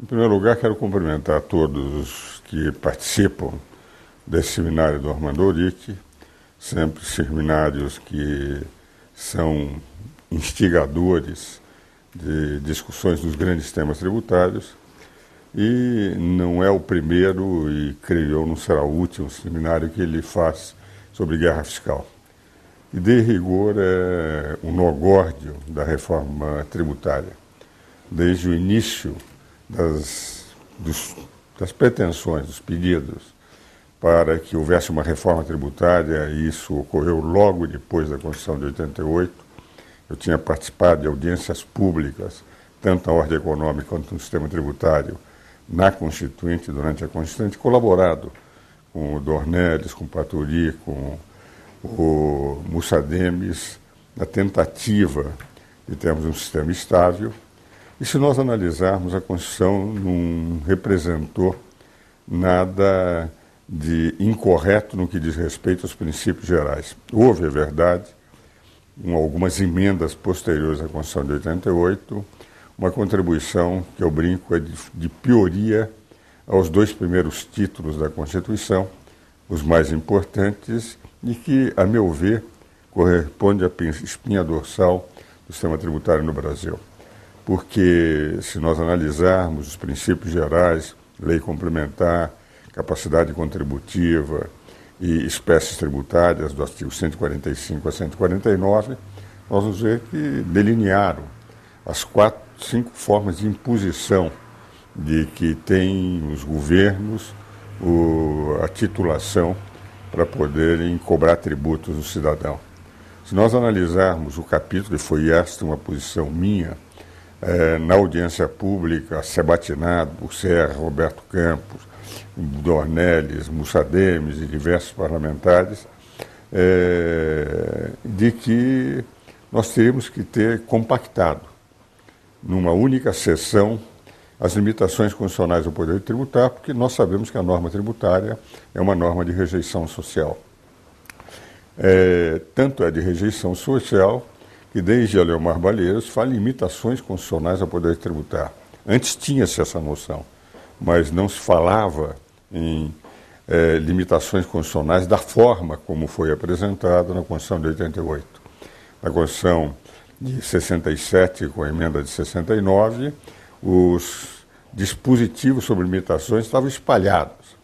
Em primeiro lugar, quero cumprimentar todos que participam desse seminário do Armando Ourique, sempre seminários que são instigadores de discussões dos grandes temas tributários, e não é o primeiro e, creio eu, não será o último seminário que ele faz sobre guerra fiscal. E, de rigor, é o nó górdio da reforma tributária. Desde o início das pretensões, dos pedidos para que houvesse uma reforma tributária, e isso ocorreu logo depois da Constituição de 88, eu tinha participado de audiências públicas, tanto na ordem econômica quanto no sistema tributário, na Constituinte, durante a Constituinte, colaborado com o Dornelles, com o Paturi, com o Mussademes, na tentativa de termos um sistema estável. E se nós analisarmos, a Constituição não representou nada de incorreto no que diz respeito aos princípios gerais. Houve, é verdade, algumas emendas posteriores à Constituição de 88, uma contribuição que eu brinco é de pioria aos dois primeiros títulos da Constituição, os mais importantes, e que, a meu ver, corresponde à espinha dorsal do sistema tributário no Brasil. Porque, se nós analisarmos os princípios gerais, lei complementar, capacidade contributiva e espécies tributárias, do artigo 145 a 149, nós vamos ver que delinearam as 5 formas de imposição de que têm os governos a titulação para poderem cobrar tributos do cidadão. Se nós analisarmos o capítulo, e foi esta uma posição minha, na audiência pública, sabatinado por Serra, Roberto Campos, Dornelles, Mussademes e diversos parlamentares, de que nós teríamos que ter compactado, numa única sessão, as limitações constitucionais do poder tributário, porque nós sabemos que a norma tributária é uma norma de rejeição social. Tanto é de rejeição social que desde a Leomar Balheiros fala em limitações constitucionais ao poder tributário. Antes tinha-se essa noção, mas não se falava em limitações constitucionais da forma como foi apresentada na Constituição de 88. Na Constituição de 67, com a emenda de 69, os dispositivos sobre limitações estavam espalhados.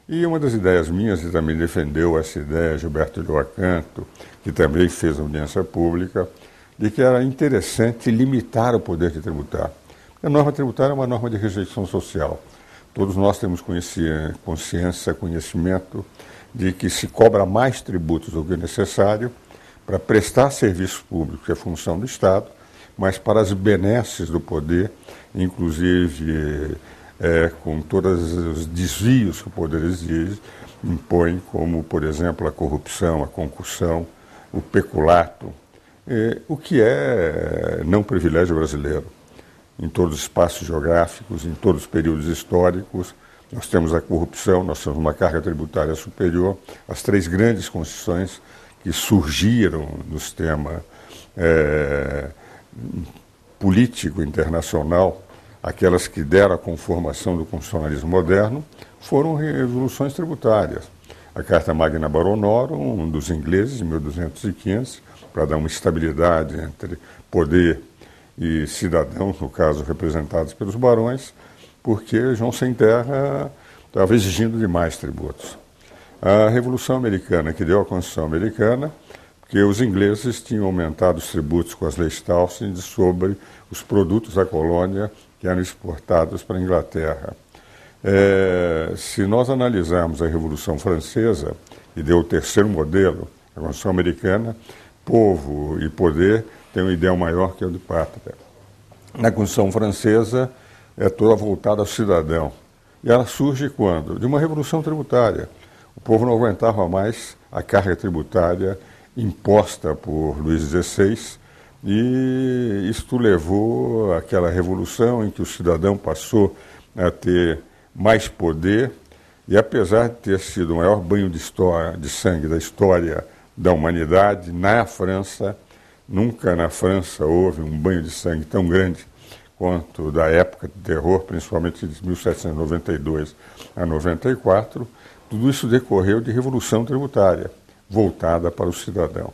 E uma das ideias minhas, e também defendeu essa ideia Gilberto Ulloa Canto, que também fez audiência pública, de que era interessante limitar o poder de tributar. A norma tributária é uma norma de rejeição social. Todos nós temos consciência, conhecimento de que se cobra mais tributos do que é necessário para prestar serviços públicos, que é função do Estado, mas para as benesses do poder, inclusive com todos os desvios que o poder exige, impõe, como, por exemplo, a corrupção, a concussão, o peculato, o que é não privilégio brasileiro. Em todos os espaços geográficos, em todos os períodos históricos, nós temos a corrupção, nós temos uma carga tributária superior. As 3 grandes constituições que surgiram no sistema político internacional, aquelas que deram a conformação do constitucionalismo moderno, foram revoluções tributárias. A Carta Magna Baronorum, dos ingleses, em 1215, para dar uma estabilidade entre poder e cidadão, no caso representados pelos barões, porque João Sem Terra estava exigindo demais tributos. A Revolução Americana, que deu a Constituição Americana, porque os ingleses tinham aumentado os tributos com as leis Townshend sobre os produtos da colônia que eram exportados para a Inglaterra. Se nós analisarmos a Revolução Francesa, que deu o terceiro modelo, a Constituição Americana, povo e poder tem um ideal maior que o de pátria. Na Constituição Francesa é toda voltada ao cidadão. E ela surge quando? De uma revolução tributária. O povo não aguentava mais a carga tributária imposta por Luís XVI, e isto levou àquela revolução em que o cidadão passou a ter mais poder, e apesar de ter sido o maior banho de sangue da história da humanidade, na França, nunca na França houve um banho de sangue tão grande quanto da época de terror, principalmente de 1792 a 94, tudo isso decorreu de revolução tributária, voltada para o cidadão.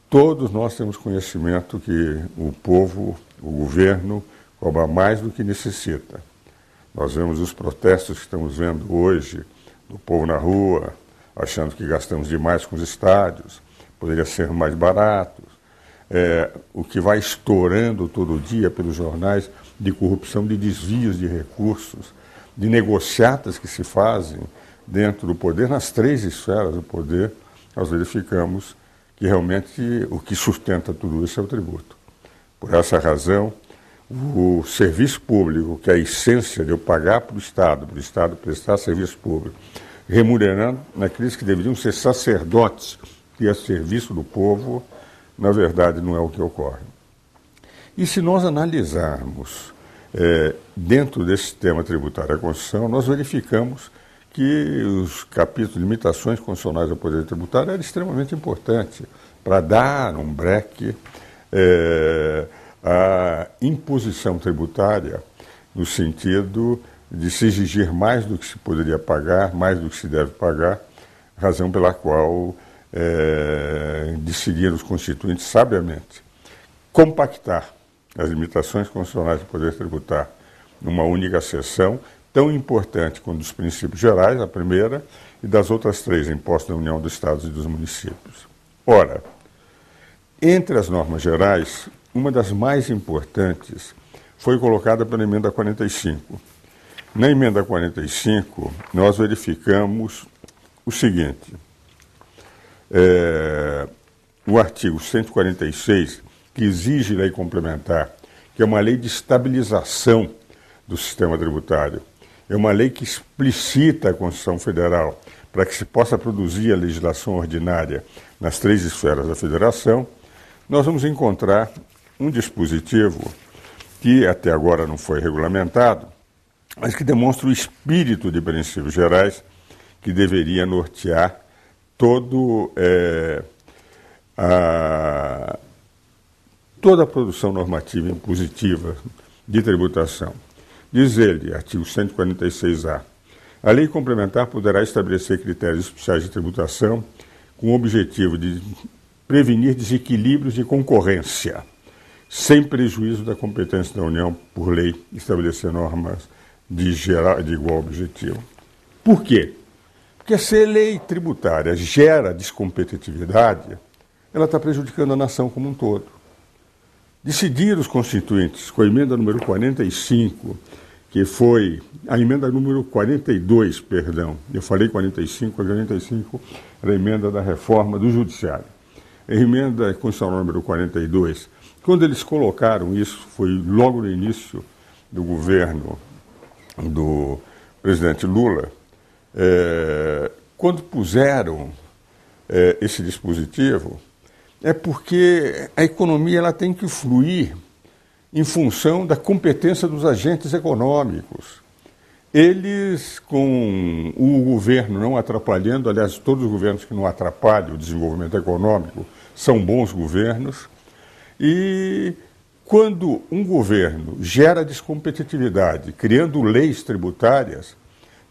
Todos nós temos conhecimento que o povo, o governo, cobra mais do que necessita. Nós vemos os protestos que estamos vendo hoje, do povo na rua, achando que gastamos demais com os estádios, poderia ser mais baratos. O que vai estourando todo dia pelos jornais de corrupção, de desvios de recursos, de negociatas que se fazem dentro do poder, nas 3 esferas do poder, nós verificamos que realmente o que sustenta tudo isso é o tributo. Por essa razão, o serviço público, que é a essência de eu pagar para o Estado prestar serviço público, remunerando naqueles que deveriam ser sacerdotes que é serviço do povo, na verdade não é o que ocorre. E se nós analisarmos dentro desse sistema tributário da Constituição, nós verificamos que os capítulos de limitações constitucionais ao poder tributário eram extremamente importantes para dar um breque à imposição tributária, no sentido de se exigir mais do que se poderia pagar, mais do que se deve pagar, razão pela qual decidiram os constituintes sabiamente compactar as limitações constitucionais do poder tributário numa única seção, tão importante quanto dos princípios gerais, a primeira, e das outras 3, impostos da União, dos Estados e dos municípios. Ora, entre as normas gerais, uma das mais importantes foi colocada pela emenda 45. Na emenda 45, nós verificamos o seguinte: o artigo 146, que exige lei complementar, que é uma lei de estabilização do sistema tributário, é uma lei que explicita a Constituição Federal para que se possa produzir a legislação ordinária nas 3 esferas da Federação. Nós vamos encontrar um dispositivo que até agora não foi regulamentado, mas que demonstra o espírito de princípios gerais que deveria nortear toda a produção normativa impositiva de tributação. Diz ele, artigo 146-A, a lei complementar poderá estabelecer critérios especiais de tributação com o objetivo de prevenir desequilíbrios de concorrência, sem prejuízo da competência da União, por lei, estabelecer normas de igual objetivo. Por quê? Porque se a lei tributária gera descompetitividade, ela está prejudicando a nação como um todo. Decidiram os constituintes, com a emenda número 45, que foi a emenda número 42, perdão, eu falei 45, a 45 era a emenda da reforma do Judiciário. A emenda constitucional número 42, quando eles colocaram isso, foi logo no início do governo do presidente Lula, quando puseram esse dispositivo, é porque a economia ela tem que fluir em função da competência dos agentes econômicos. Eles, com o governo não atrapalhando, aliás, todos os governos que não atrapalham o desenvolvimento econômico são bons governos, e quando um governo gera descompetitividade, criando leis tributárias,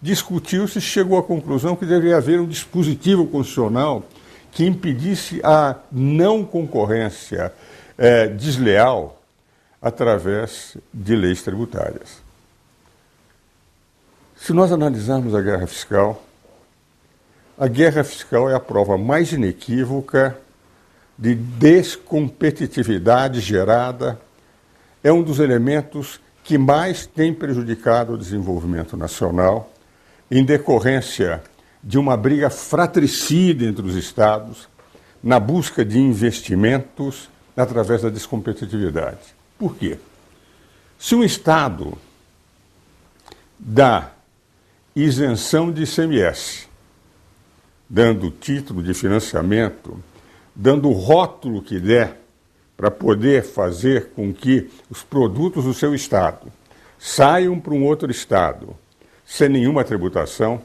discutiu-se e chegou à conclusão que deveria haver um dispositivo constitucional que impedisse a não concorrência desleal através de leis tributárias. Se nós analisarmos a guerra fiscal é a prova mais inequívoca de descompetitividade gerada, é um dos elementos que mais tem prejudicado o desenvolvimento nacional, em decorrência de uma briga fratricida entre os estados, na busca de investimentos através da descompetitividade. Por quê? Se um estado dá isenção de ICMS, dando título de financiamento, dando o rótulo que der para poder fazer com que os produtos do seu estado saiam para um outro estado sem nenhuma tributação,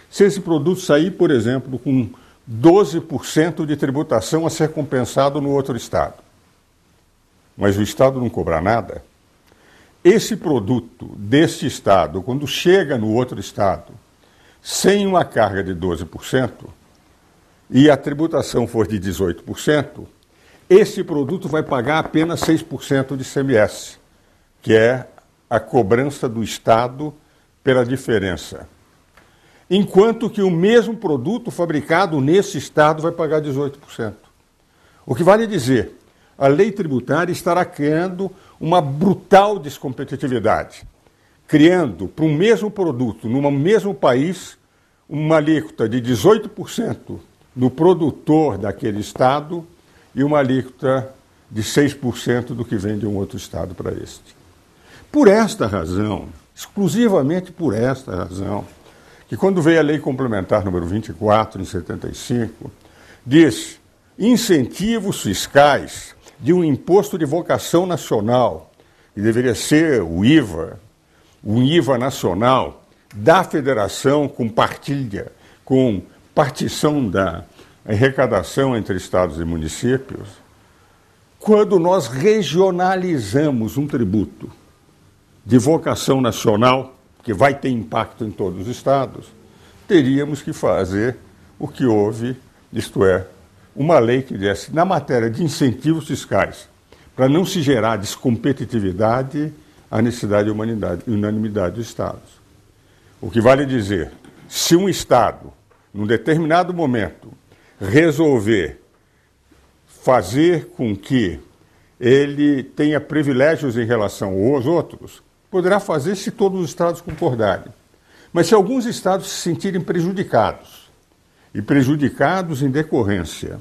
se esse produto sair, por exemplo, com 12% de tributação a ser compensado no outro estado, mas o Estado não cobrar nada, esse produto deste Estado, quando chega no outro Estado, sem uma carga de 12%, e a tributação for de 18%, esse produto vai pagar apenas 6% de ICMS, que é a cobrança do Estado pela diferença. Enquanto que o mesmo produto fabricado nesse Estado vai pagar 18%. O que vale dizer, a lei tributária estará criando uma brutal descompetitividade, criando para um mesmo produto, no mesmo país, uma alíquota de 18% no produtor daquele Estado e uma alíquota de 6% do que vem de um outro Estado para este. Por esta razão, exclusivamente por esta razão, que quando veio a Lei Complementar número 24, em 75, diz incentivos fiscais de um imposto de vocação nacional, que deveria ser o IVA nacional da federação com partilha, com partição da arrecadação entre estados e municípios, quando nós regionalizamos um tributo de vocação nacional, que vai ter impacto em todos os estados, teríamos que fazer o que houve, isto é, uma lei que desse, na matéria de incentivos fiscais, para não se gerar descompetitividade, a necessidade de unanimidade dos estados. O que vale dizer, se um estado, num determinado momento, resolver fazer com que ele tenha privilégios em relação aos outros, poderá fazer se todos os estados concordarem. Mas se alguns estados se sentirem prejudicados, e prejudicados em decorrência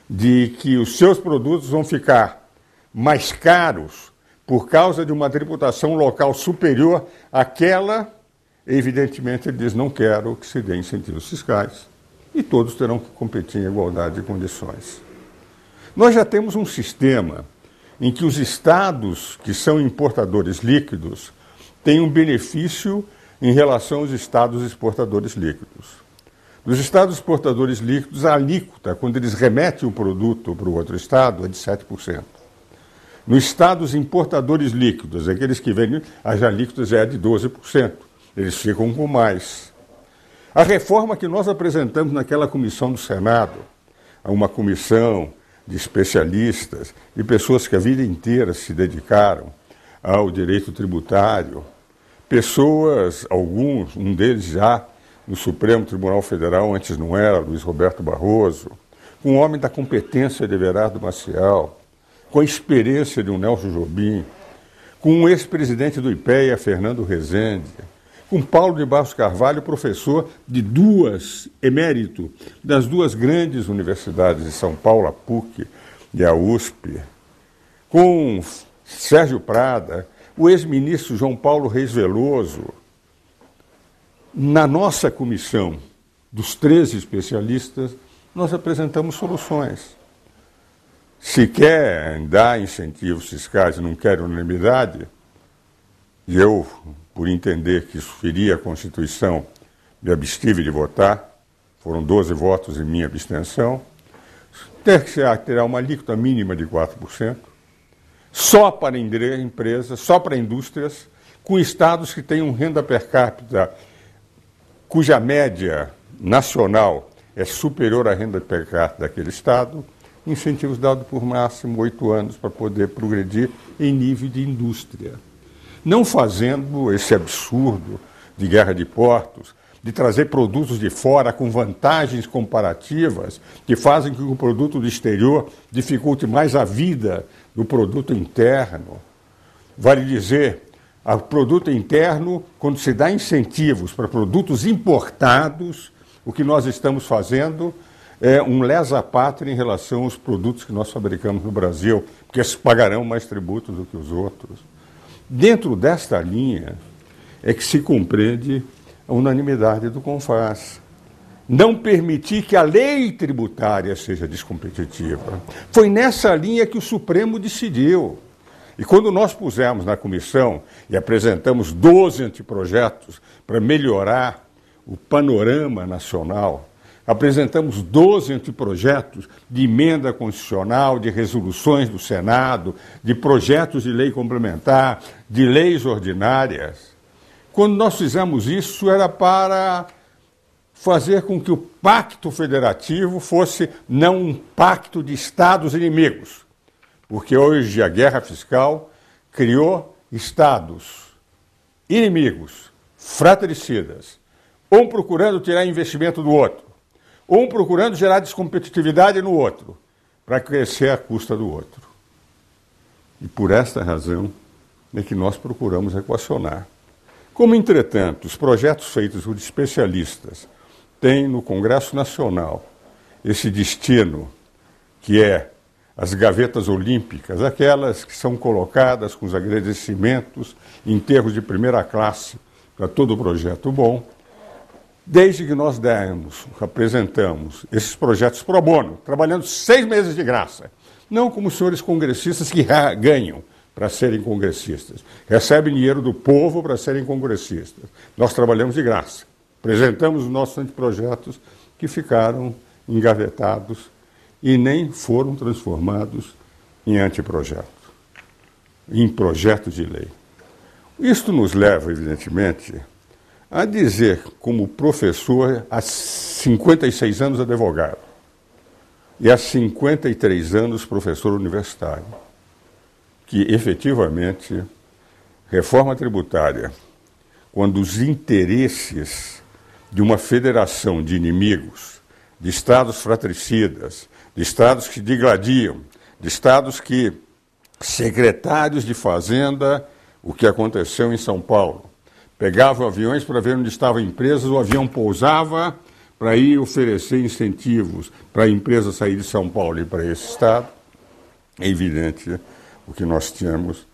de que os seus produtos vão ficar mais caros por causa de uma tributação local superior àquela, evidentemente ele diz, não quero que se dê incentivos fiscais, e todos terão que competir em igualdade de condições. Nós já temos um sistema em que os estados que são importadores líquidos têm um benefício em relação aos estados exportadores líquidos. Nos estados exportadores líquidos, a alíquota, quando eles remetem o produto para o outro estado, é de 7%. Nos estados importadores líquidos, aqueles que vendem, as alíquotas é de 12%. Eles ficam com mais. A reforma que nós apresentamos naquela comissão do Senado, uma comissão de especialistas, de pessoas que a vida inteira se dedicaram ao direito tributário, pessoas, alguns, um deles já no Supremo Tribunal Federal, antes não era, Luiz Roberto Barroso, com um homem da competência de Everardo Maciel, com a experiência de um Nelson Jobim, com um ex-presidente do IPEA, Fernando Rezende, com Paulo de Barros Carvalho, professor de emérito das duas grandes universidades de São Paulo, a PUC e a USP, com Sérgio Prada, o ex-ministro João Paulo Reis Veloso. Na nossa comissão, dos 13 especialistas, nós apresentamos soluções. Se quer dar incentivos fiscais e não quer unanimidade, e eu, por entender que isso feria a Constituição, me abstive de votar, foram 12 votos em minha abstenção, terá uma alíquota mínima de 4%, só para empresas, só para indústrias, com estados que tenham renda per capita cuja média nacional é superior à renda per capita daquele estado, incentivos dados por máximo 8 anos para poder progredir em nível de indústria. Não fazendo esse absurdo de guerra de portos, de trazer produtos de fora com vantagens comparativas que fazem com que o produto do exterior dificulte mais a vida do produto interno. Vale dizer, o produto interno, quando se dá incentivos para produtos importados, o que nós estamos fazendo é um lesa-pátria em relação aos produtos que nós fabricamos no Brasil, porque eles pagarão mais tributos do que os outros. Dentro desta linha é que se compreende a unanimidade do CONFAS. Não permitir que a lei tributária seja descompetitiva. Foi nessa linha que o Supremo decidiu. E quando nós pusemos na comissão e apresentamos 12 anteprojetos para melhorar o panorama nacional, Apresentamos 12 anteprojetos de emenda constitucional, de resoluções do Senado, de projetos de lei complementar, de leis ordinárias. Quando nós fizemos isso, era para fazer com que o pacto federativo fosse não um pacto de estados inimigos, porque hoje a guerra fiscal criou estados inimigos, fratricidas, um procurando tirar investimento do outro, um procurando gerar descompetitividade no outro, para crescer à custa do outro. E por esta razão é que nós procuramos equacionar. Como, entretanto, os projetos feitos por especialistas têm no Congresso Nacional esse destino que é as gavetas olímpicas, aquelas que são colocadas com os agradecimentos, enterros de primeira classe para todo projeto bom, desde que nós apresentamos esses projetos pro bono, trabalhando 6 meses de graça, não como os senhores congressistas que ganham para serem congressistas, recebem dinheiro do povo para serem congressistas. Nós trabalhamos de graça, apresentamos os nossos anteprojetos que ficaram engavetados e nem foram transformados em anteprojeto, em projeto de lei. Isto nos leva, evidentemente, a dizer, como professor, há 56 anos advogado e há 53 anos professor universitário, que efetivamente reforma tributária, quando os interesses de uma federação de inimigos, de estados fratricidas, de estados que digladiam, de estados que secretários de fazenda, o que aconteceu em São Paulo, pegavam aviões para ver onde estavam empresas, o avião pousava para ir oferecer incentivos para a empresa sair de São Paulo e para esse estado. É evidente, o que nós temos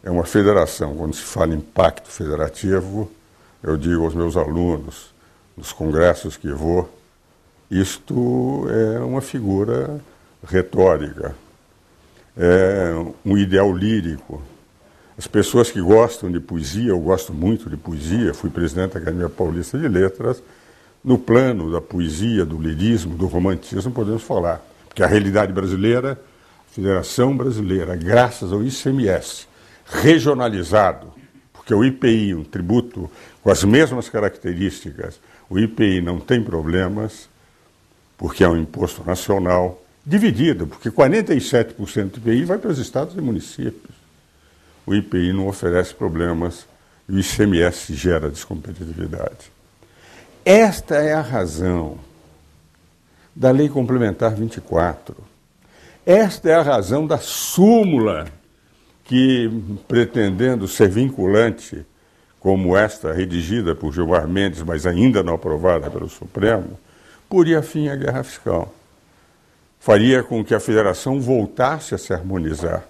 é uma federação. Quando se fala em pacto federativo, eu digo aos meus alunos, nos congressos que vou, isto é uma figura retórica, é um ideal lírico. As pessoas que gostam de poesia, eu gosto muito de poesia, fui presidente da Academia Paulista de Letras, no plano da poesia, do lirismo, do romantismo, podemos falar. Porque a realidade brasileira, a Federação Brasileira, graças ao ICMS, regionalizado, porque o IPI, um tributo com as mesmas características, o IPI não tem problemas, porque é um imposto nacional, dividido, porque 47% do IPI vai para os estados e municípios. O IPI não oferece problemas e o ICMS gera descompetitividade. Esta é a razão da Lei Complementar 24. Esta é a razão da súmula que, pretendendo ser vinculante, como esta redigida por Gilmar Mendes, mas ainda não aprovada pelo Supremo, poria fim à guerra fiscal. Faria com que a federação voltasse a se harmonizar.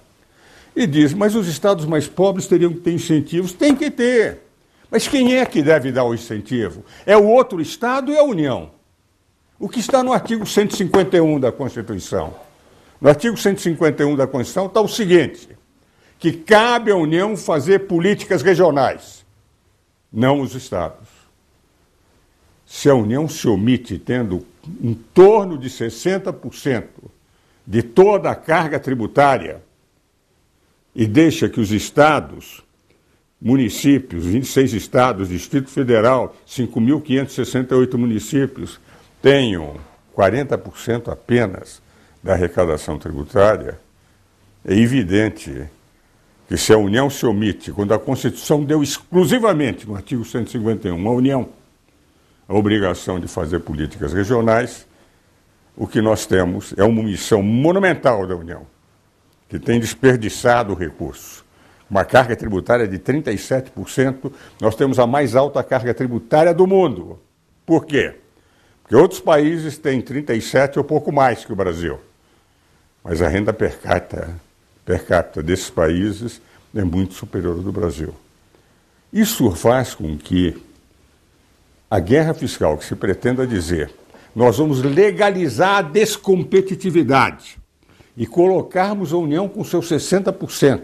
E diz, mas os estados mais pobres teriam que ter incentivos? Tem que ter. Mas quem é que deve dar o incentivo? É o outro estado e a União. O que está no artigo 151 da Constituição. No artigo 151 da Constituição está o seguinte, que cabe à União fazer políticas regionais, não os estados. Se a União se omite tendo em torno de 60% de toda a carga tributária e deixa que os estados, municípios, 26 estados, Distrito Federal, 5.568 municípios, tenham 40% apenas da arrecadação tributária, é evidente que se a União se omite, quando a Constituição deu exclusivamente, no artigo 151, à União, a obrigação de fazer políticas regionais, o que nós temos é uma omissão monumental da União, que tem desperdiçado o recurso. Uma carga tributária de 37%, nós temos a mais alta carga tributária do mundo. Por quê? Porque outros países têm 37% ou pouco mais que o Brasil. Mas a renda per capita desses países é muito superior ao do Brasil. Isso faz com que a guerra fiscal que se pretenda dizer nós vamos legalizar a descompetitividade e colocarmos a União com seus 60%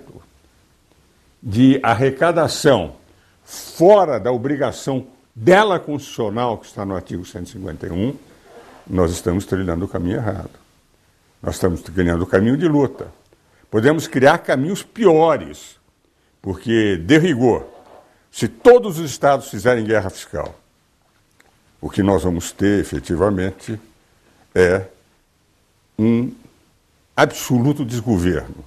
de arrecadação fora da obrigação dela constitucional, que está no artigo 151, nós estamos trilhando o caminho errado. Nós estamos trilhando o caminho de luta. Podemos criar caminhos piores, porque, de rigor, se todos os estados fizerem guerra fiscal, o que nós vamos ter, efetivamente, é um absoluto desgoverno,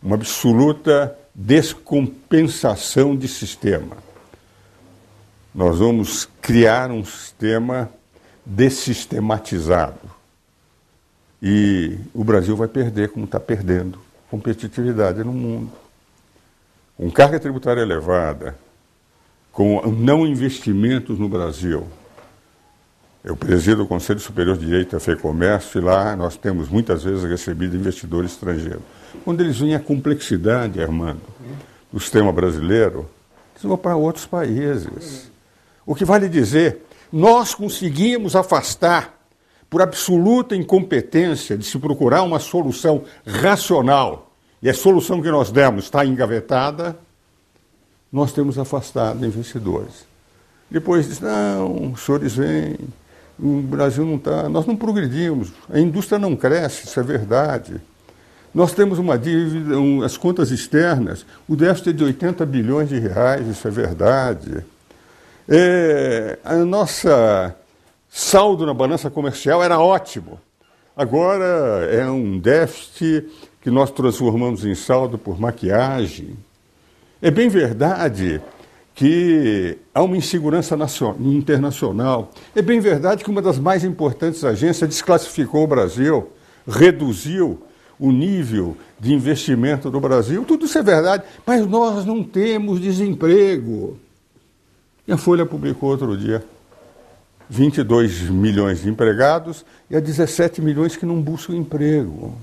uma absoluta descompensação de sistema. Nós vamos criar um sistema dessistematizado. E o Brasil vai perder, como está perdendo, competitividade no mundo. Com carga tributária elevada, com não investimentos no Brasil. Eu presido o Conselho Superior de Direito da FEComércio e lá nós temos muitas vezes recebido investidores estrangeiros. Quando eles veem a complexidade, Armando, do sistema brasileiro, eles vão para outros países. O que vale dizer, nós conseguimos afastar, por absoluta incompetência de se procurar uma solução racional, e a solução que nós demos está engavetada, nós temos afastado investidores. Depois diz, não, os senhores vêm, o Brasil não está, nós não progredimos, a indústria não cresce, isso é verdade. Nós temos uma dívida, as contas externas, o déficit é de 80 bilhões de reais, isso é verdade. A nossa saldo na balança comercial era ótimo. Agora é um déficit que nós transformamos em saldo por maquiagem. É bem verdade que há uma insegurança internacional. É bem verdade que uma das mais importantes agências desclassificou o Brasil, reduziu o nível de investimento do Brasil. Tudo isso é verdade, mas nós não temos desemprego. E a Folha publicou outro dia 22 milhões de empregados e há 17 milhões que não buscam emprego.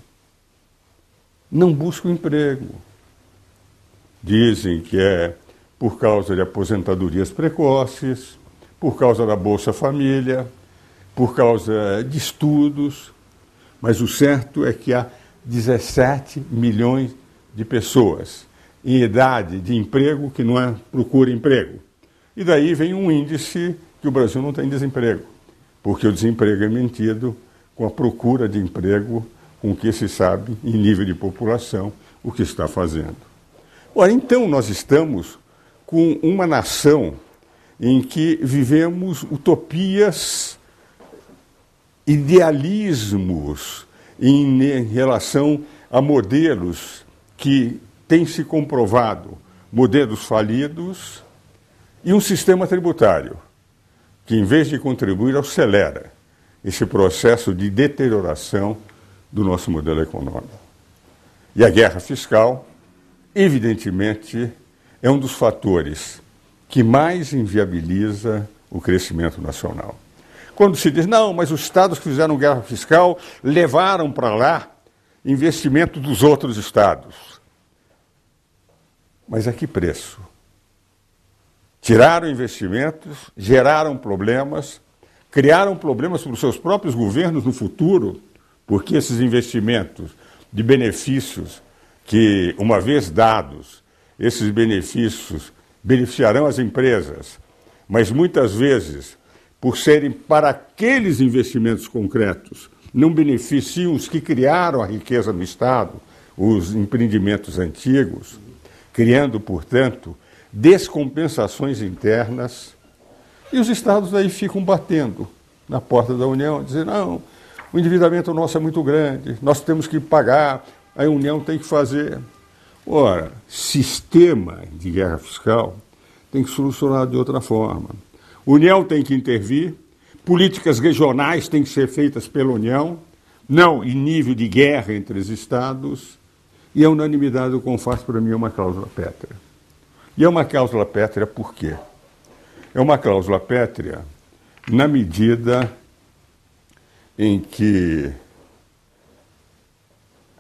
Não buscam emprego. Dizem que é por causa de aposentadorias precoces, por causa da Bolsa Família, por causa de estudos, mas o certo é que há 17 milhões de pessoas em idade de emprego que não procura emprego. E daí vem um índice que o Brasil não tem desemprego, porque o desemprego é mentido com a procura de emprego com que se sabe, em nível de população, o que está fazendo. Ora, então nós estamos com uma nação em que vivemos utopias, idealismos em relação a modelos que têm se comprovado, modelos falidos, e um sistema tributário que, em vez de contribuir, acelera esse processo de deterioração do nosso modelo econômico. E a guerra fiscal, evidentemente, é um dos fatores que mais inviabiliza o crescimento nacional. Quando se diz, não, mas os estados que fizeram guerra fiscal levaram para lá investimento dos outros estados. Mas a que preço? Tiraram investimentos, geraram problemas, criaram problemas para os seus próprios governos no futuro, porque esses investimentos de benefícios que, uma vez dados, esses benefícios beneficiarão as empresas, mas muitas vezes, por serem para aqueles investimentos concretos, não beneficiam os que criaram a riqueza no Estado, os empreendimentos antigos, criando, portanto, descompensações internas, e os estados aí ficam batendo na porta da União, dizendo, não, o endividamento nosso é muito grande, nós temos que pagar, a União tem que fazer. Ora, sistema de guerra fiscal tem que solucionar de outra forma. A União tem que intervir, políticas regionais têm que ser feitas pela União, não em nível de guerra entre os estados, e a unanimidade do CONFAS, para mim, é uma cláusula pétrea. E é uma cláusula pétrea por quê? É uma cláusula pétrea na medida em que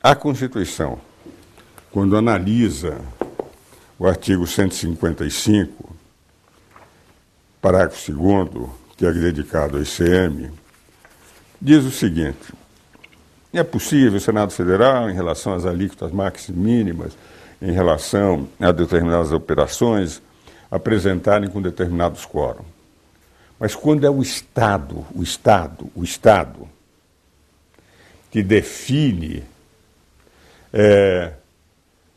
a Constituição, quando analisa o artigo 155, parágrafo 2º, que é dedicado ao ICM, diz o seguinte: é possível o Senado Federal, em relação às alíquotas máximas e mínimas, em relação a determinadas operações, apresentarem com determinados quórum. Mas quando é o Estado que define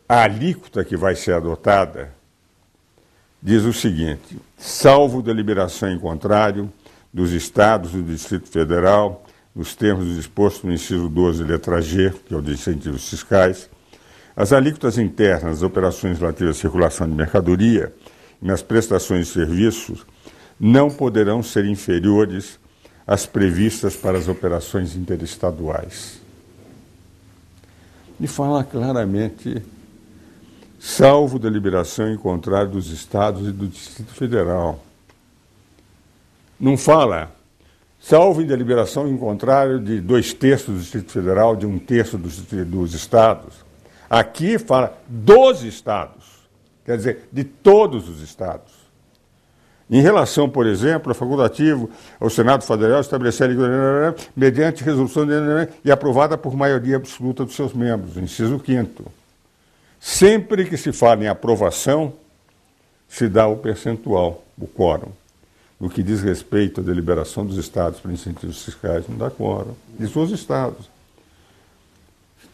a alíquota que vai ser adotada, diz o seguinte: salvo deliberação em contrário dos Estados e do Distrito Federal, nos termos dispostos no inciso 12, letra G, que é o de incentivos fiscais, as alíquotas internas das operações relativas à circulação de mercadoria e nas prestações de serviços não poderão ser inferiores às previstas para as operações interestaduais. E fala claramente, salvo deliberação em contrário dos Estados e do Distrito Federal. Não fala, salvo em deliberação em contrário de 2/3 do Distrito Federal, de 1/3 dos Estados. Aqui fala dos Estados, quer dizer, de todos os Estados. Em relação, por exemplo, a facultativo ao Senado Federal estabelecer mediante resolução e aprovada por maioria absoluta dos seus membros, inciso 5º. Sempre que se fala em aprovação, se dá o percentual, o quórum. No que diz respeito à deliberação dos Estados para incentivos fiscais, não dá quórum. Diz os Estados.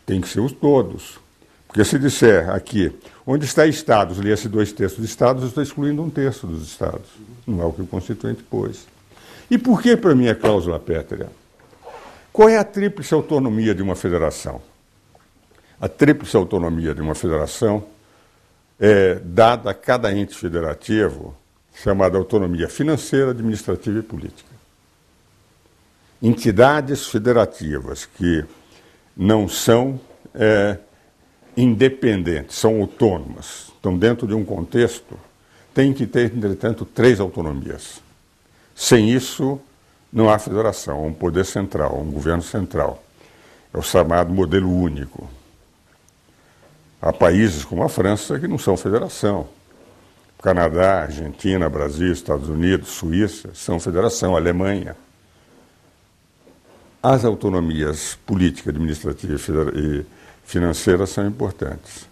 Tem que ser os todos. Porque se disser aqui, onde está Estados, lê-se 2/3 dos Estados, eu estou excluindo 1/3 dos Estados. Não é o que o Constituinte pôs. E por que, para mim, é cláusula pétrea? Qual é a tríplice autonomia de uma federação? A tríplice autonomia de uma federação é dada a cada ente federativo, chamada autonomia financeira, administrativa e política. Entidades federativas que não são independentes, são autônomas, estão dentro de um contexto, têm que ter, entretanto, 3 autonomias. Sem isso, não há federação, há um poder central, um governo central. É o chamado modelo único. Há países como a França que não são federação. Canadá, Argentina, Brasil, Estados Unidos, Suíça são federação, Alemanha. As autonomias política, administrativa e financeira são importantes.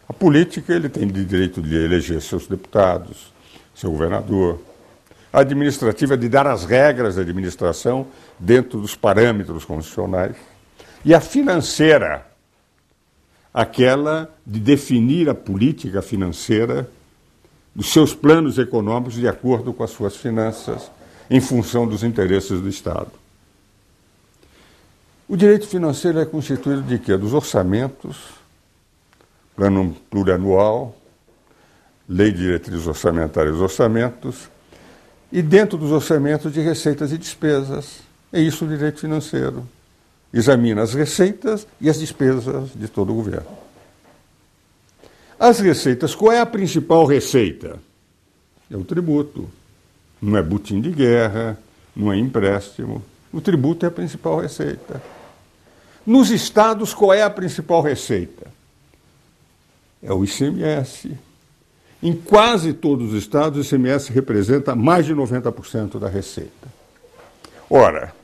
A política, ele tem direito de eleger seus deputados, seu governador. A administrativa, de dar as regras da administração dentro dos parâmetros constitucionais. E a financeira, aquela de definir a política financeira dos seus planos econômicos de acordo com as suas finanças, em função dos interesses do Estado. O direito financeiro é constituído de quê? Dos orçamentos, plano plurianual, lei de diretrizes orçamentárias e orçamentos, e dentro dos orçamentos de receitas e despesas. É isso o direito financeiro. Examina as receitas e as despesas de todo o governo. As receitas, qual é a principal receita? É o tributo. Não é butim de guerra, não é empréstimo. O tributo é a principal receita. Nos estados, qual é a principal receita? É o ICMS. Em quase todos os estados, o ICMS representa mais de 90% da receita. Ora,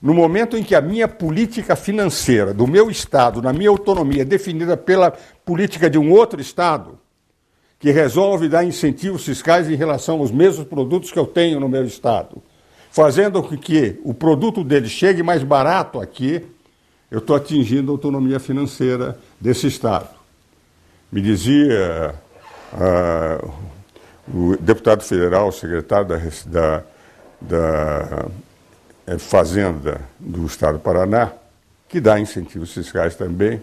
no momento em que a minha política financeira do meu estado, na minha autonomia, é definida pela política de um outro estado, que resolve dar incentivos fiscais em relação aos mesmos produtos que eu tenho no meu estado, fazendo com que o produto dele chegue mais barato aqui, eu estou atingindo a autonomia financeira desse estado. Me dizia o deputado federal, secretário da Fazenda do Estado do Paraná, que dá incentivos fiscais também,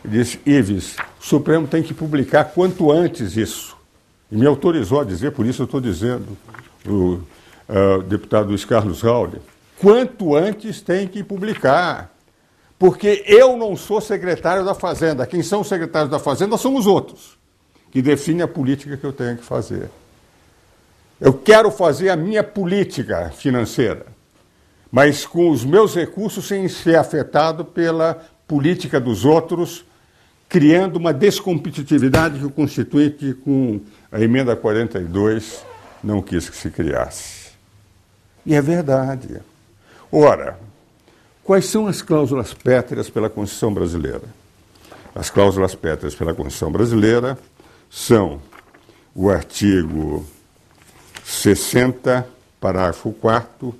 disse: Ives, o Supremo tem que publicar quanto antes isso. E me autorizou a dizer, por isso eu estou dizendo, o deputado Luiz Carlos Rauli, quanto antes tem que publicar. Porque eu não sou secretário da Fazenda. Quem são os secretários da Fazenda são os outros, que definem a política que eu tenho que fazer. Eu quero fazer a minha política financeira, mas com os meus recursos sem ser afetado pela política dos outros, criando uma descompetitividade que o Constituinte, com a emenda 42, não quis que se criasse. E é verdade. Ora, quais são as cláusulas pétreas pela Constituição brasileira? As cláusulas pétreas pela Constituição brasileira são o artigo 60 parágrafo 4º,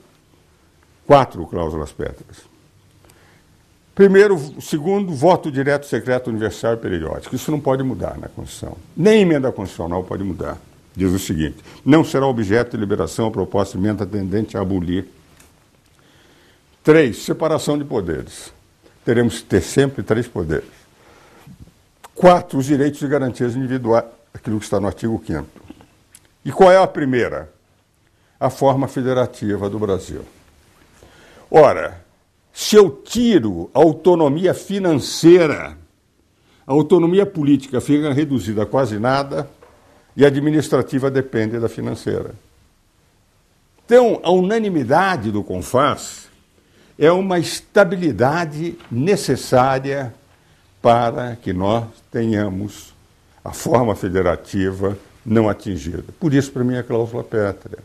4 cláusulas pétreas. Primeiro, segundo, voto direto, secreto, universal e periódico. Isso não pode mudar na Constituição. Nem emenda constitucional pode mudar. Diz o seguinte: não será objeto de liberação a proposta de emenda tendente a abolir. 3, separação de poderes. Teremos que ter sempre 3 poderes. 4, os direitos e garantias individuais, aquilo que está no artigo 5º. E qual é a primeira? A forma federativa do Brasil. Ora, se eu tiro a autonomia financeira, a autonomia política fica reduzida a quase nada e a administrativa depende da financeira. Então, a unanimidade do CONFAS é uma estabilidade necessária para que nós tenhamos a forma federativa não atingida. Por isso, para mim, é a cláusula pétrea.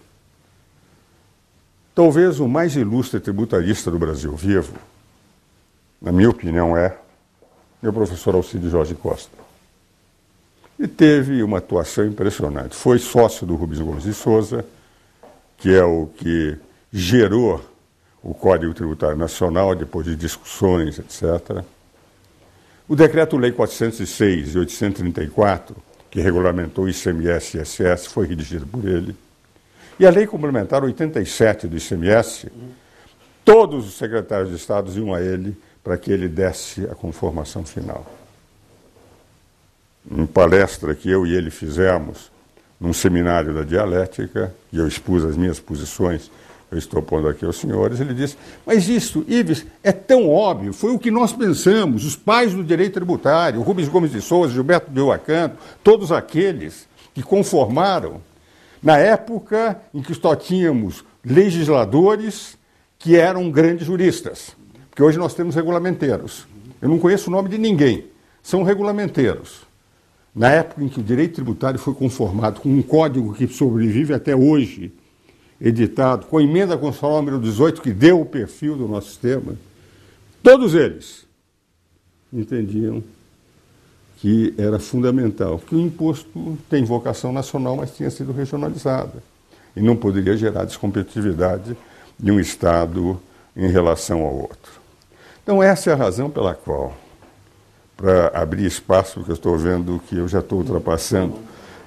Talvez o mais ilustre tributarista do Brasil vivo, na minha opinião, é meu professor Alcide Jorge Costa. E teve uma atuação impressionante. Foi sócio do Rubens Gomes de Souza, que é o que gerou o Código Tributário Nacional, depois de discussões, etc. O Decreto-Lei 406 e 834, que regulamentou ICMS e ISS, foi redigido por ele. E a Lei Complementar 87 do ICMS, todos os secretários de Estado iam a ele para que ele desse a conformação final. Em palestra que eu e ele fizemos, num seminário da dialética, e eu expus as minhas posições, eu estou pondo aqui aos senhores, ele disse: mas isso, Ives, é tão óbvio, foi o que nós pensamos, os pais do direito tributário, Rubens Gomes de Souza, Gilberto de Oacanto, todos aqueles que conformaram, na época em que só tínhamos legisladores que eram grandes juristas, porque hoje nós temos regulamenteiros. Eu não conheço o nome de ninguém, são regulamenteiros. Na época em que o direito tributário foi conformado com um código que sobrevive até hoje, editado, com a emenda constitucional número 18, que deu o perfil do nosso sistema, todos eles entendiam que era fundamental, que o imposto tem vocação nacional, mas tinha sido regionalizada, e não poderia gerar descompetitividade de um Estado em relação ao outro. Então essa é a razão pela qual, para abrir espaço, porque eu estou vendo que eu já estou ultrapassando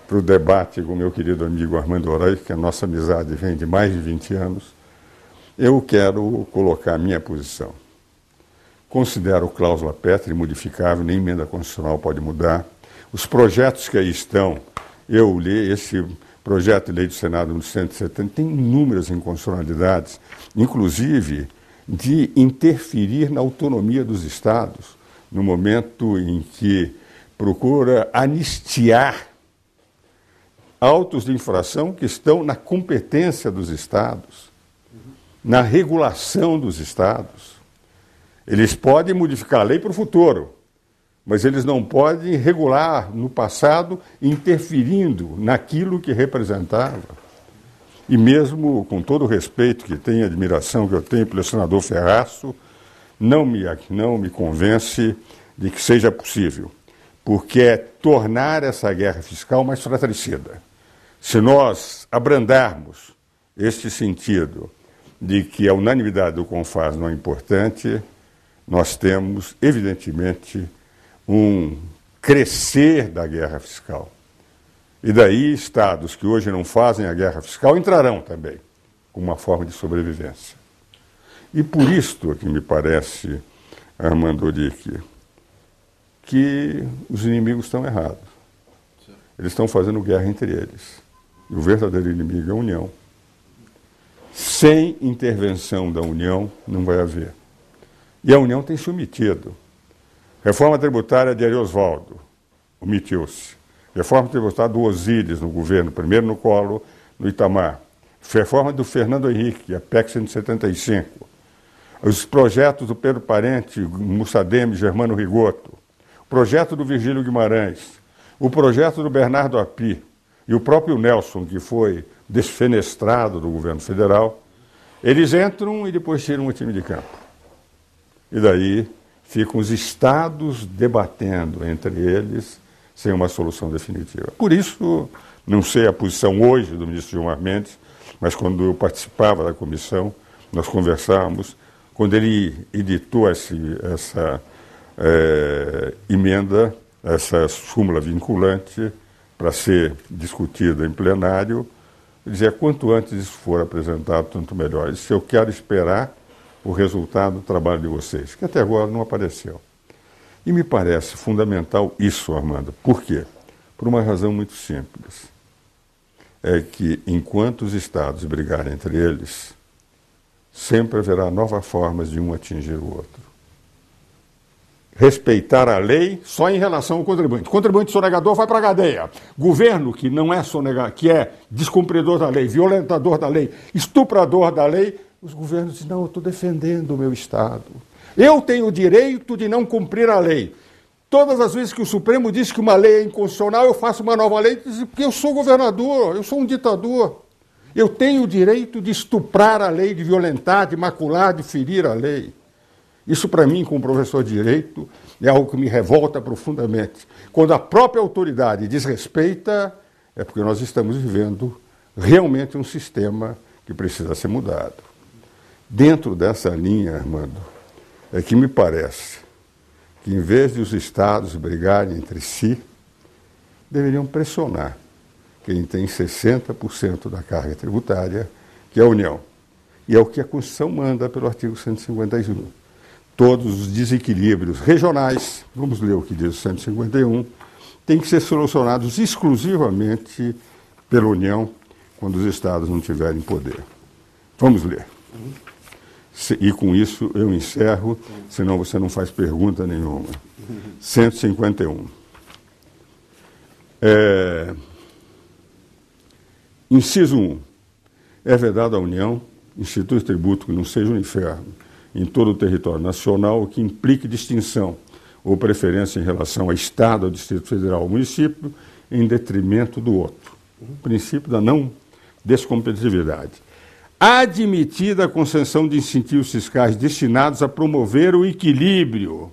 para o debate com o meu querido amigo Armando Orai, que a nossa amizade vem de mais de 20 anos, eu quero colocar a minha posição. Considero cláusula pétrea imodificável, nem emenda constitucional pode mudar. Os projetos que aí estão, eu li esse projeto de lei do Senado no 170, tem inúmeras inconstitucionalidades, inclusive de interferir na autonomia dos estados, no momento em que procura anistiar autos de infração que estão na competência dos estados, na regulação dos estados. Eles podem modificar a lei para o futuro, mas eles não podem regular no passado, interferindo naquilo que representava. E mesmo com todo o respeito que tenho, a admiração que eu tenho pelo senador Ferraço, não me convence de que seja possível, porque é tornar essa guerra fiscal mais fratricida. Se nós abrandarmos este sentido de que a unanimidade do CONFAS não é importante, nós temos, evidentemente, um crescer da guerra fiscal. E daí, estados que hoje não fazem a guerra fiscal entrarão também, como uma forma de sobrevivência. E por isto que me parece, Armando Oric, que os inimigos estão errados. Eles estão fazendo guerra entre eles. E o verdadeiro inimigo é a União. Sem intervenção da União, não vai haver. E a União tem se omitido. Reforma tributária de Ari Oswaldo, omitiu-se. Reforma tributária do Osíris no governo, primeiro no Collor, no Itamar. Reforma do Fernando Henrique, a PEC 175. Os projetos do Pedro Parente, Mussademi, Germano Rigoto. O projeto do Virgílio Guimarães. O projeto do Bernardo Api. E o próprio Nelson, que foi desfenestrado do governo federal. Eles entram e depois tiram o time de campo. E daí ficam os estados debatendo entre eles sem uma solução definitiva. Por isso, não sei a posição hoje do ministro Gilmar Mendes, mas quando eu participava da comissão, nós conversávamos. Quando ele editou essa emenda, essa súmula vinculante, para ser discutida em plenário, ele dizia: quanto antes isso for apresentado, tanto melhor. Ele disse: eu quero esperar o resultado do trabalho de vocês, que até agora não apareceu. E me parece fundamental isso, Armando. Por quê? Por uma razão muito simples. É que, enquanto os Estados brigarem entre eles, sempre haverá novas formas de um atingir o outro. Respeitar a lei só em relação ao contribuinte. Contribuinte sonegador vai para a cadeia. Governo que não é sonegador, que é descumpridor da lei, violentador da lei, estuprador da lei, os governos dizem: não, eu estou defendendo o meu Estado. Eu tenho o direito de não cumprir a lei. Todas as vezes que o Supremo diz que uma lei é inconstitucional, eu faço uma nova lei, porque eu sou governador, eu sou um ditador. Eu tenho o direito de estuprar a lei, de violentar, de macular, de ferir a lei. Isso, para mim, como professor de direito, é algo que me revolta profundamente. Quando a própria autoridade desrespeita, é porque nós estamos vivendo realmente um sistema que precisa ser mudado. Dentro dessa linha, Armando, é que me parece que, em vez de os Estados brigarem entre si, deveriam pressionar quem tem 60% da carga tributária, que é a União. E é o que a Constituição manda pelo artigo 151. Todos os desequilíbrios regionais, vamos ler o que diz o 151, têm que ser solucionados exclusivamente pela União quando os Estados não tiverem poder. Vamos ler. E com isso eu encerro, senão você não faz pergunta nenhuma. 151. Inciso 1. É vedado à União instituir tributo que não seja um inferno em todo o território nacional, o que implique distinção ou preferência em relação a Estado, ao Distrito Federal ou município, em detrimento do outro. O princípio da não descompetitividade. Admitida a concessão de incentivos fiscais destinados a promover o equilíbrio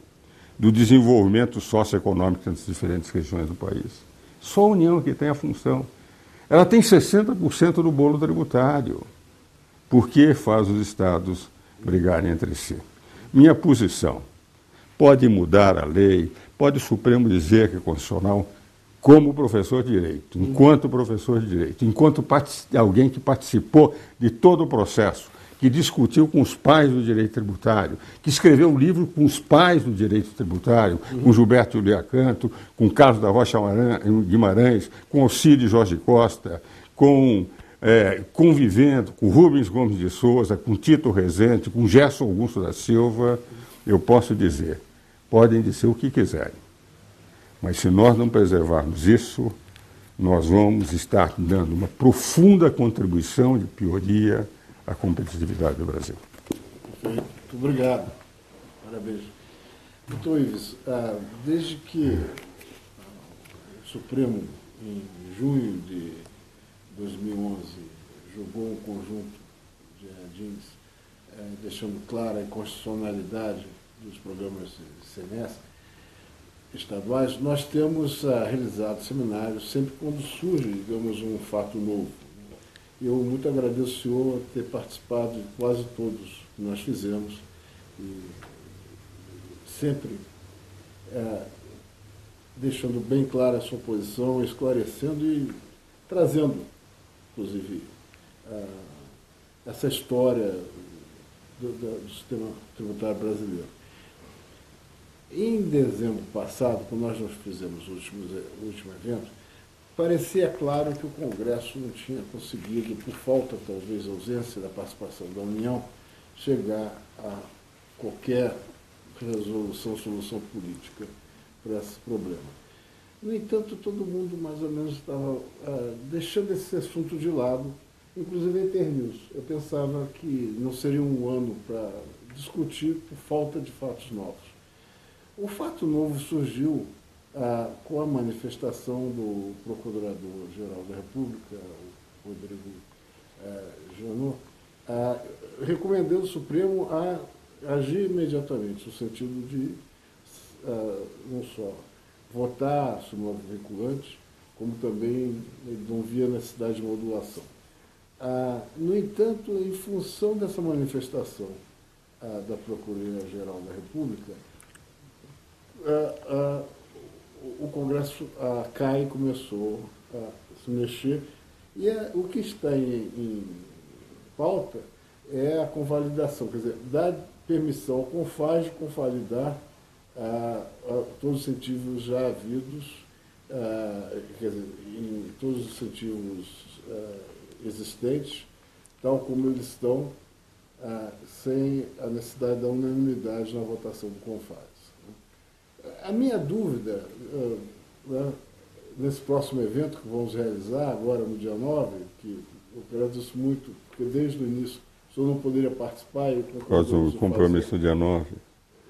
do desenvolvimento socioeconômico entre as diferentes regiões do país. Só a União que tem a função. Ela tem 60% do bolo tributário. Por que faz os Estados brigarem entre si? Minha posição: pode mudar a lei, pode o Supremo dizer que é constitucional, como professor de direito, enquanto professor de direito, enquanto alguém que participou de todo o processo, que discutiu com os pais do direito tributário, que escreveu um livro com os pais do direito tributário, com Gilberto Julia Canto, com Carlos da Rocha Guimarães, com Alcide Jorge Costa, convivendo com Rubens Gomes de Souza, com Tito Rezende, com Gerson Augusto da Silva, eu posso dizer: podem dizer o que quiserem. Mas se nós não preservarmos isso, nós vamos estar dando uma profunda contribuição de pioria à competitividade do Brasil. Perfeito. Muito obrigado. Parabéns. Doutor Ives, desde que o Supremo, em junho de 2011, julgou um conjunto de ADINs, deixando clara a inconstitucionalidade dos programas de CMS estaduais, nós temos realizado seminários sempre quando surge, digamos, um fato novo. Eu muito agradeço ao senhor ter participado de quase todos que nós fizemos, e sempre deixando bem clara a sua posição, esclarecendo e trazendo, inclusive, essa história do sistema tributário brasileiro. Em dezembro passado, quando nós fizemos o último evento, parecia claro que o Congresso não tinha conseguido, por falta, talvez, ausência da participação da União, chegar a qualquer solução política para esse problema. No entanto, todo mundo mais ou menos estava deixando esse assunto de lado, inclusive a Internews. Eu pensava que não seria um ano para discutir por falta de fatos novos. O fato novo surgiu com a manifestação do Procurador-Geral da República, o Rodrigo Janot, recomendando ao Supremo a agir imediatamente, no sentido de não só votar a súmula vinculante, como também ele não via necessidade de modulação. No entanto, em função dessa manifestação da Procuradoria-Geral da República, o Congresso cai e começou a se mexer. E o que está em pauta é a convalidação, quer dizer, dar permissão ao CONFAGE convalidar todos os incentivos já havidos, quer dizer, em todos os incentivos existentes, tal como eles estão, sem a necessidade da unanimidade na votação do CONFAGE. A minha dúvida, nesse próximo evento que vamos realizar agora no dia 9, que eu agradeço muito, porque desde o início o senhor não poderia participar. Por causa do compromisso dia 9.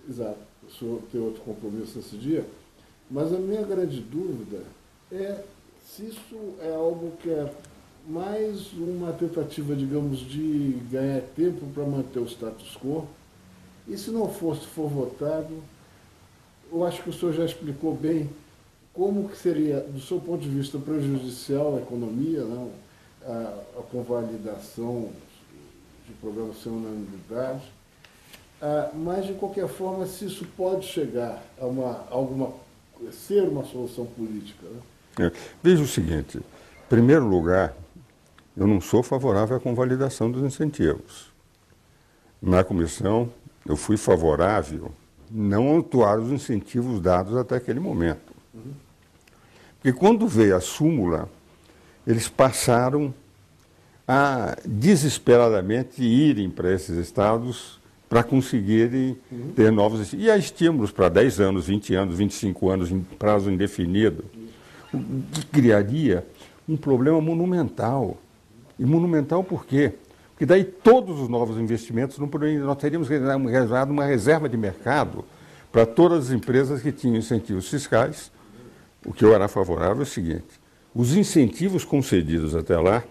Exato, o senhor tem outro compromisso nesse dia, mas a minha grande dúvida é se isso é algo que é mais uma tentativa, digamos, de ganhar tempo para manter o status quo, e se não for votado, eu acho que o senhor já explicou bem como que seria, do seu ponto de vista, prejudicial à economia, não? A convalidação de programas sem unanimidade, mas, de qualquer forma, se isso pode chegar a ser uma solução política. Né? Veja o seguinte, em primeiro lugar, eu não sou favorável à convalidação dos incentivos. Na comissão, eu fui favorável não atuar os incentivos dados até aquele momento. Porque quando veio a súmula, eles passaram a desesperadamente irem para esses estados para conseguirem ter novos incentivos. E há estímulos para 10 anos, 20 anos, 25 anos, em prazo indefinido, o que criaria um problema monumental. E monumental por quê? Porque daí todos os novos investimentos, nós teríamos realizado uma reserva de mercado para todas as empresas que tinham incentivos fiscais. O que eu era favorável é o seguinte: os incentivos concedidos até lá,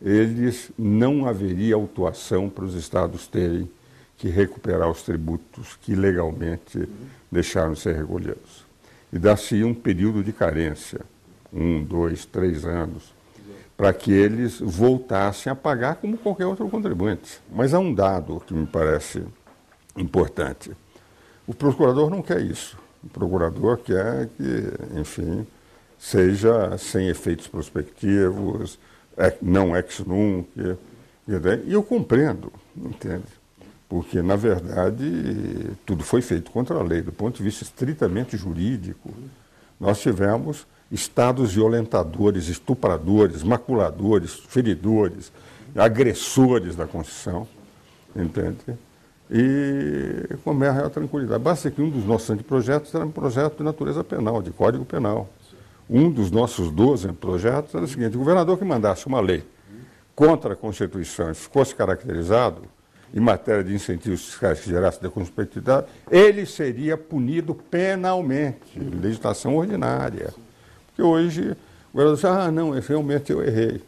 eles não haveria autuação para os estados terem que recuperar os tributos que legalmente deixaram de ser recolhidos. E dar-se um período de carência, 1, 2, 3 anos, para que eles voltassem a pagar como qualquer outro contribuinte. Mas há um dado que me parece importante. O procurador não quer isso. O procurador quer que, enfim, seja sem efeitos prospectivos, não ex nunc. E eu compreendo, entende? Porque, na verdade, tudo foi feito contra a lei. Do ponto de vista estritamente jurídico, nós tivemos estados violentadores, estupradores, maculadores, feridores, agressores da Constituição, entende? E com a maior tranquilidade. Basta que um dos nossos anteprojetos era um projeto de natureza penal, de Código Penal. Um dos nossos 12 projetos era o seguinte: o governador que mandasse uma lei contra a Constituição e fosse caracterizado em matéria de incentivos fiscais que gerasse descompetitividade, ele seria punido penalmente, legislação ordinária. Porque hoje o governador diz: não, realmente eu errei.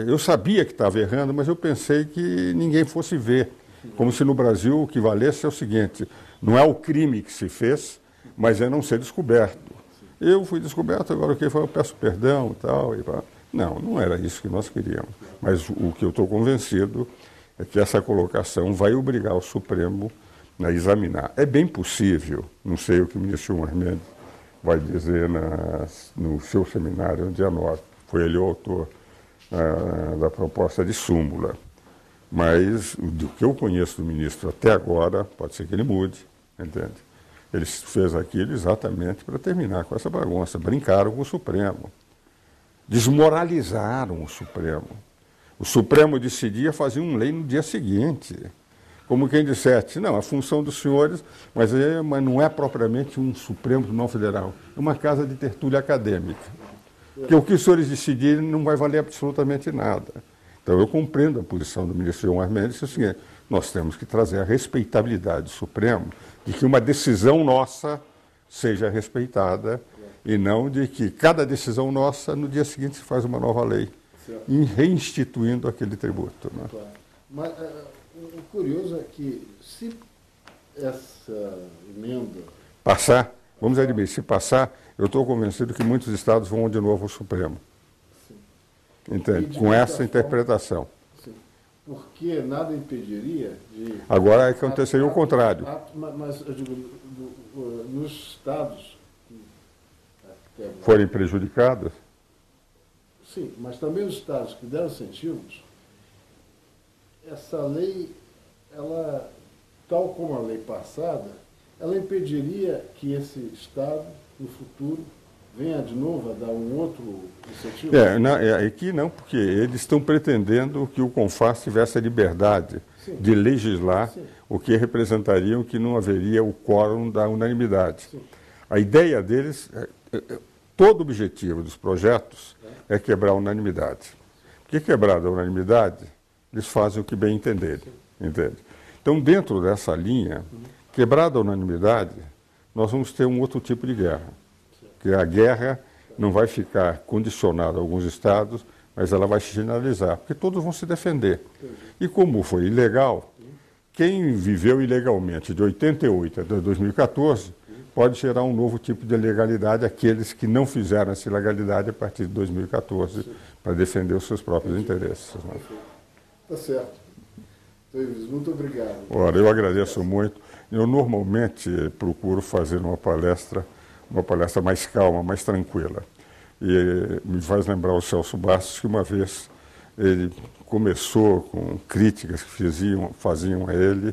Eu sabia que estava errando, mas eu pensei que ninguém fosse ver. Como se no Brasil o que valesse é o seguinte: não é o crime que se fez, mas é não ser descoberto. Eu fui descoberto, agora o que foi? Eu peço perdão e tal. Não era isso que nós queríamos. Mas o que eu estou convencido é que essa colocação vai obrigar o Supremo a examinar. É bem possível, não sei o que o ministro Gilmar Mendes vai dizer no seu seminário no dia 9. Foi ele o autor da proposta de súmula. Mas do que eu conheço do ministro até agora, pode ser que ele mude, entende? Ele fez aquilo exatamente para terminar com essa bagunça. Brincaram com o Supremo. Desmoralizaram o Supremo. O Supremo decidia fazer uma lei no dia seguinte. Como quem dissesse: não, a função dos senhores, mas não é propriamente um Supremo Tribunal Federal, é uma casa de tertúlia acadêmica. Porque o que os senhores decidirem não vai valer absolutamente nada. Então eu compreendo a posição do ministro Gilmar Mendes, é o seguinte: nós temos que trazer a respeitabilidade do Supremo, de que uma decisão nossa seja respeitada, e não de que cada decisão nossa, no dia seguinte, se faz uma nova lei, reinstituindo aquele tributo. Né? Claro. Mas o curioso é que, se essa emenda passar, vamos admitir, se passar, eu estou convencido que muitos estados vão de novo ao Supremo. Sim. entende? Com essa interpretação. Sim, porque nada impediria de... Agora aconteceria o contrário. Mas eu digo, nos estados... Forem prejudicadas? Sim, mas também os estados que deram incentivos, essa lei, ela, tal como a lei passada, ela impediria que esse estado, no futuro, venha de novo a dar um outro incentivo? Aqui não, porque eles estão pretendendo que o CONFAS tivesse a liberdade Sim. de legislar, Sim. o que representaria que não haveria o quórum da unanimidade. Sim. A ideia deles, todo o objetivo dos projetos é quebrar a unanimidade. Porque quebrada a unanimidade, eles fazem o que bem entenderem, entende? Então, dentro dessa linha, quebrada a unanimidade, nós vamos ter um outro tipo de guerra. Que a guerra não vai ficar condicionada a alguns estados, mas ela vai se generalizar, porque todos vão se defender. E como foi ilegal, quem viveu ilegalmente de 88 até 2014 pode gerar um novo tipo de legalidade àqueles que não fizeram essa ilegalidade a partir de 2014 para defender os seus próprios interesses. Né? Tá certo. Muito obrigado. Ora, eu agradeço muito. Eu normalmente procuro fazer uma palestra mais calma, mais tranquila. E me faz lembrar o Celso Bastos, que uma vez ele começou com críticas que faziam a ele,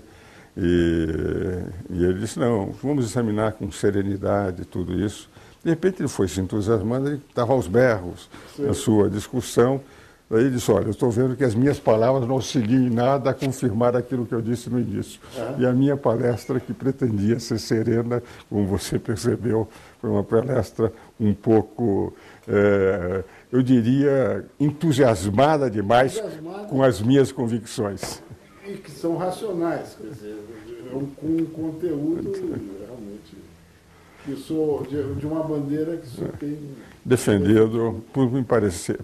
e ele disse, não, vamos examinar com serenidade tudo isso. De repente ele foi se entusiasmando, ele estava aos berros na sua discussão. Daí ele disse, olha, eu estou vendo que as minhas palavras não auxiliam em nada a confirmar aquilo que eu disse no início. E a minha palestra, que pretendia ser serena, como você percebeu, foi uma palestra um pouco, eu diria, entusiasmada demais com as minhas convicções. E que são racionais, quer dizer, com um conteúdo realmente... que sou de uma bandeira que só tem... Defendido,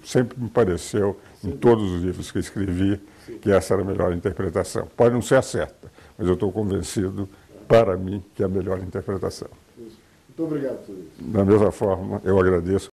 sempre me pareceu, em todos os livros que escrevi, que essa era a melhor interpretação. Pode não ser a certa, mas eu estou convencido, para mim, que é a melhor interpretação. Muito obrigado por isso. Da mesma forma, eu agradeço.